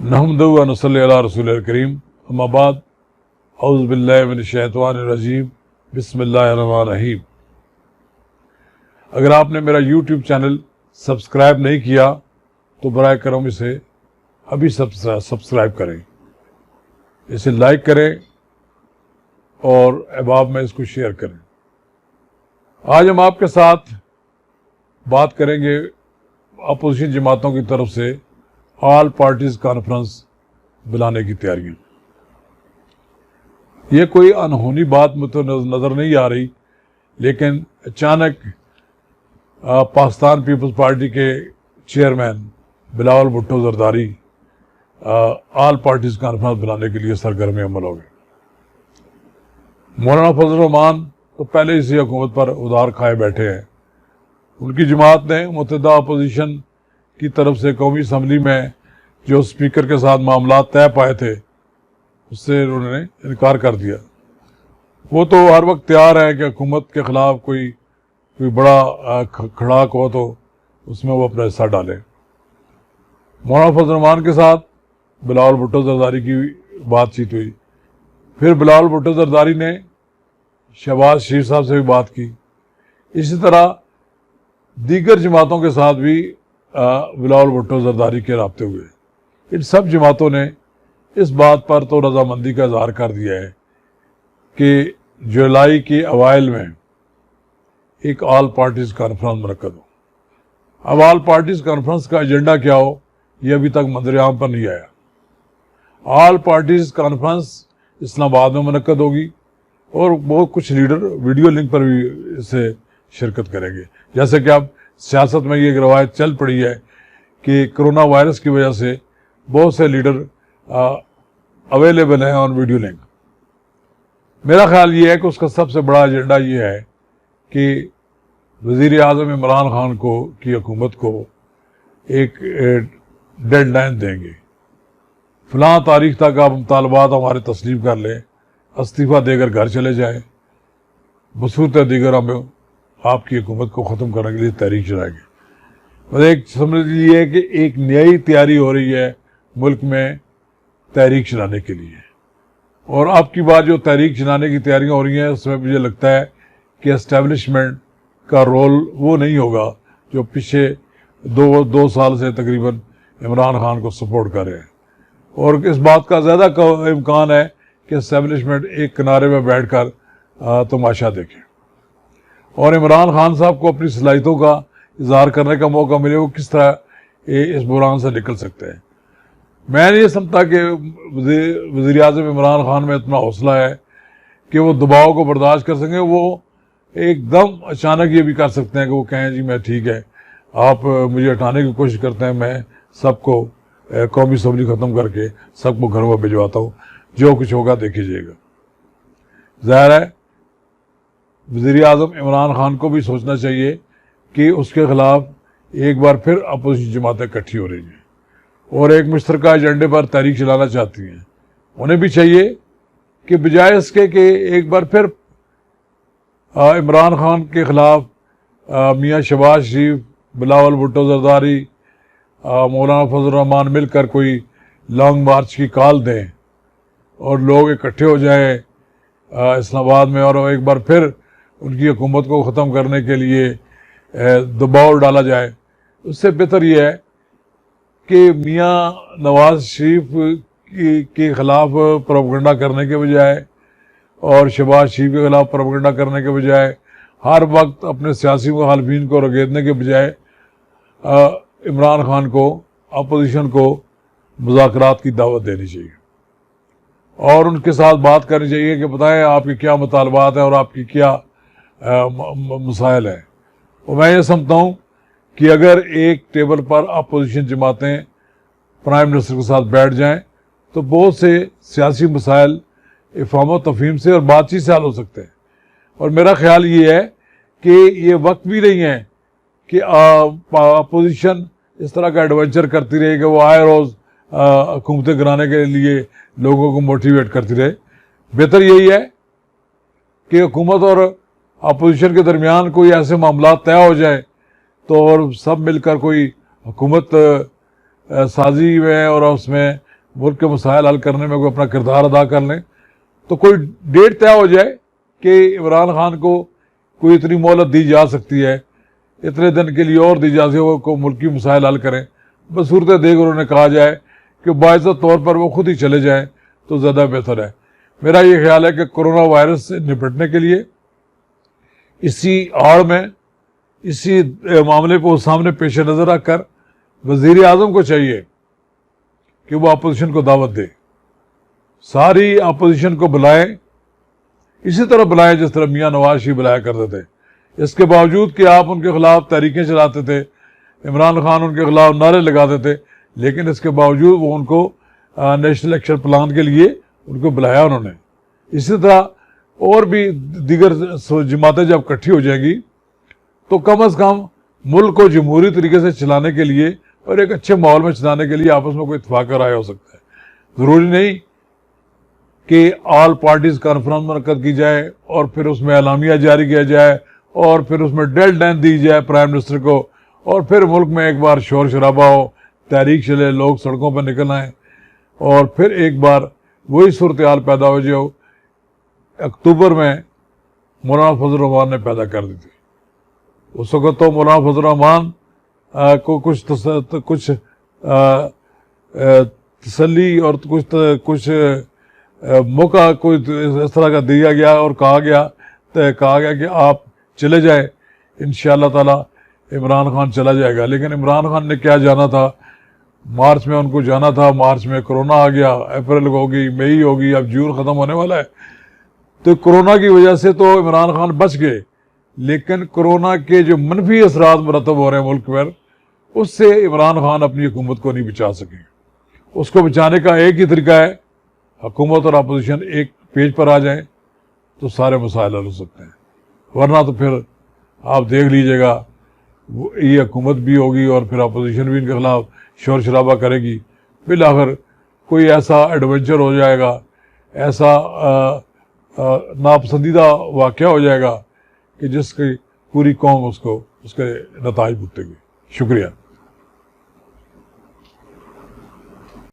نحمدہ و نصلی علی رسول الکریم اما بعد اعوذ باللہ من الشیطان الرجیم بسم اللہ الرحمن الرحیم۔ اگر آپ نے میرا یوٹیوب چینل سبسکرائب نہیں کیا تو برائے کرم اسے ابھی سبسکرائب کریں، اسے لائک کریں اور احباب میں اس کو شیئر کریں۔ آج ہم آپ کے ساتھ بات کریں گے اپوزیشن جماعتوں کی طرف سے آل پارٹیز کانفرنس بلانے کی تیاریاں۔ یہ کوئی انہونی بات مجھے نظر نہیں آ رہی، لیکن اچانک پاکستان پیپلز پارٹی کے chairman Bilawal Bhutto Zardari all parties conference بلانے کے لیے سرگرم عمل ہو گئے۔ مولانا فضل الرحمان تو پہلے اسی حکومت پر ادار کھائے بیٹھے ہیں۔ ان کی جماعت نے متحدہ اپوزیشن کی طرف سے قومی اسمبلی میں جو اسپیکر کے ساتھ معاملات طے پائے تھے اس سے انہوں نے انکار کر دیا۔ وہ تو ہر وقت تیار ہے کہ حکومت کے خلاف کوئی بڑا کھڑاک ہو تو اس میں وہ اپنا حصہ ڈالے۔ مولانا فضل الرحمان کے ساتھ بلاول بھٹو زرداری کی بات چیت ہوئی، پھر بلاول بھٹو زرداری نے شہباز شریف صاحب سے بھی بات کی۔ اسی طرح دیگر جماعتوں کے ساتھ بھی بلاول بھٹو زرداری کے رابطے ہوئے۔ ان سب جماعتوں نے اس بات پر تو رضامندی کا اظہار کر دیا ہے کہ جولائی کے اوائل میں ایک آل پارٹیز کانفرنس منعقد ہو۔ اب آل پارٹیز کانفرنس کا ایجنڈا کیا ہو یہ ابھی تک منظر عام پر نہیں آیا۔ آل پارٹیز کانفرنس اسلام آباد میں منعقد ہوگی اور بہت کچھ لیڈر ویڈیو لنک پر بھی اس سے شرکت کریں گے۔ جیسے کہ اب سیاست میں یہ روایت چل پڑی ہے کہ کرونا وائرس کی وجہ سے بہت سے لیڈر اویلیبل ہیں آن ویڈیو لنک۔ میرا خیال یہ ہے کہ اس کا سب سے بڑا ایجنڈا یہ ہے کہ وزیر اعظم عمران خان کی حکومت کو ایک ڈیڈ لائن دیں گے، فلاں تاریخ تک آپ مطالبات ہمارے تسلیم کر لیں، استعفیٰ دے کر گھر چلے جائیں، بصورت دیگر ہمیں آپ کی حکومت کو ختم کرنے کے لیے تحریک چلائیں گے۔ اور ایک سمجھ لیجیے کہ ایک نئی تیاری ہو رہی ہے ملک میں تحریک چلانے کے لیے، اور اب کی بات جو تحریک چلانے کی تیاریاں ہو رہی ہیں اس میں مجھے لگتا ہے کہ اسٹیبلشمنٹ کا رول وہ نہیں ہوگا جو پچھلے دو سال سے تقریباً عمران خان کو سپورٹ کر رہے ہیں، اور اس بات کا زیادہ امکان ہے کہ اسٹیبلشمنٹ ایک کنارے میں بیٹھ کر تماشا دیکھے اور عمران خان صاحب کو اپنی صلاحیتوں کا اظہار کرنے کا موقع ملے، وہ کس طرح اس بحران سے نکل سکتے ہیں۔ میں نہیں سمجھتا کہ وزیر اعظم عمران خان میں اتنا حوصلہ ہے کہ وہ دباؤ کو برداشت کر سکیں۔ وہ ایک دم اچانک یہ بھی کر سکتے ہیں کہ وہ کہیں جی میں ٹھیک ہے، آپ مجھے ہٹانے کی کوشش کرتے ہیں، میں سب کو قومی اسمبلی ختم کر کے سب کو گھروں میں بھجواتا ہوں، جو کچھ ہوگا دیکھ لیجیے گا۔ ظاہر ہے وزیر اعظم عمران خان کو بھی سوچنا چاہیے کہ اس کے خلاف ایک بار پھر اپوزیشن جماعتیں اکٹھی ہو رہی ہیں اور ایک مشترکہ ایجنڈے پر تحریک چلانا چاہتی ہیں۔ انہیں بھی چاہیے کہ بجائے اس کے کہ ایک بار پھر عمران خان کے خلاف میاں شہباز شریف، بلاول بھٹو زرداری، مولانا فضل الرحمان مل کر کوئی لانگ مارچ کی کال دیں اور لوگ اکٹھے ہو جائیں اسلام آباد میں اور ایک بار پھر ان کی حکومت کو ختم کرنے کے لیے دباؤ ڈالا جائے۔ اس سے بہتر یہ ہے کہ میاں نواز شریف کے خلاف پروپیگنڈا کرنے کے بجائے اور شہباز شریف کے خلاف پروپیگنڈا کرنے کے بجائے، ہر وقت اپنے سیاسی مخالفین کو رگیدنے کے بجائے عمران خان کو، اپوزیشن کو مذاکرات کی دعوت دینی چاہیے اور ان کے ساتھ بات کرنی چاہیے کہ بتائیں آپ کے کیا مطالبات ہیں اور آپ کی کیا مسائل ہیں۔ اور میں یہ سمجھتا ہوں کہ اگر ایک ٹیبل پر اپوزیشن جماعتیں پرائم منسٹر کے ساتھ بیٹھ جائیں تو بہت سے سیاسی مسائل افہام و تفہیم سے اور بات چیت سے حل ہو سکتے ہیں۔ اور میرا خیال یہ ہے کہ یہ وقت بھی نہیں ہے کہ اپوزیشن اس طرح کا ایڈونچر کرتی رہے کہ وہ آئے روز حکومتیں گرانے کے لیے لوگوں کو موٹیویٹ کرتی رہے۔ بہتر یہی ہے کہ حکومت اور اپوزیشن کے درمیان کوئی ایسے معاملات طے ہو جائے تو اور سب مل کر کوئی حکومت سازی میں اور اس میں ملک کے مسائل حل کرنے میں کوئی اپنا کردار ادا کر لیں، تو کوئی ڈیٹ طے ہو جائے کہ عمران خان کو کوئی اتنی مہلت دی جا سکتی ہے، اتنے دن کے لیے اور دی جا سکتی ہے، وہ کو ملکی مسائل حل کریں، بس صورت دیکھ انہوں نے کہا جائے کہ باعزت طور پر وہ خود ہی چلے جائیں تو زیادہ بہتر ہے۔ میرا یہ خیال ہے کہ کرونا وائرس سے نپٹنے کے لیے اسی آڑ میں، اسی معاملے کو سامنے پیش نظر رکھ کر وزیر اعظم کو چاہیے کہ وہ اپوزیشن کو دعوت دے، ساری اپوزیشن کو بلائیں، اسی طرح بلائیں جس طرح میاں نواز شریف بلایا کرتے تھے۔ اس کے باوجود کہ آپ ان کے خلاف تحریکیں چلاتے تھے، عمران خان ان کے خلاف نعرے لگاتے تھے، لیکن اس کے باوجود وہ ان کو نیشنل ایکشن پلان کے لیے ان کو بلایا انہوں نے۔ اسی طرح اور بھی دیگر جماعتیں جب اکٹھی ہو جائیں گی تو کم از کم ملک کو جمہوری طریقے سے چلانے کے لیے اور ایک اچھے ماحول میں چلانے کے لیے آپس میں کوئی اتفاق رائے ہو سکتا ہے۔ ضروری نہیں کہ آل پارٹیز کانفرنس منعقد کی جائے اور پھر اس میں اعلامیہ جاری کیا جائے اور پھر اس میں ڈیڈ لائن دی جائے پرائم منسٹر کو، اور پھر ملک میں ایک بار شور شرابہ ہو، تحریک چلے، لوگ سڑکوں پر نکل آئیں، اور پھر ایک بار وہی صورتحال پیدا ہو جو اکتوبر میں مولانا فضل الرحمان نے پیدا کر دی تھی۔ اس وقت تو مولانا فضل الرحمان کو کچھ تسلی اور کچھ موقع کوئی اس طرح کا دیا گیا اور کہا گیا کہ آپ چلے جائیں، انشاءاللہ تعالی عمران خان چلا جائے گا۔ لیکن عمران خان نے کیا جانا تھا، مارچ میں ان کو جانا تھا، مارچ میں کرونا آ گیا، اپریل ہوگی، مئی ہوگی، اب جون ختم ہونے والا ہے، تو کرونا کی وجہ سے تو عمران خان بچ گئے، لیکن کرونا کے جو منفی اثرات مرتب ہو رہے ہیں ملک پر، اس سے عمران خان اپنی حکومت کو نہیں بچا سکیں۔ اس کو بچانے کا ایک ہی طریقہ ہے، حکومت اور اپوزیشن ایک پیج پر آ جائیں تو سارے مسائل حل ہو سکتے ہیں، ورنہ تو پھر آپ دیکھ لیجئے گا یہ حکومت بھی ہوگی اور پھر اپوزیشن بھی ان کے خلاف شور شرابہ کرے گی، بالآخر کوئی ایسا ایڈونچر ہو جائے گا، ایسا ناپسندیدہ واقعہ ہو جائے گا کہ جس کی پوری قوم اس کے نتائج بھگتے گی۔ شکریہ۔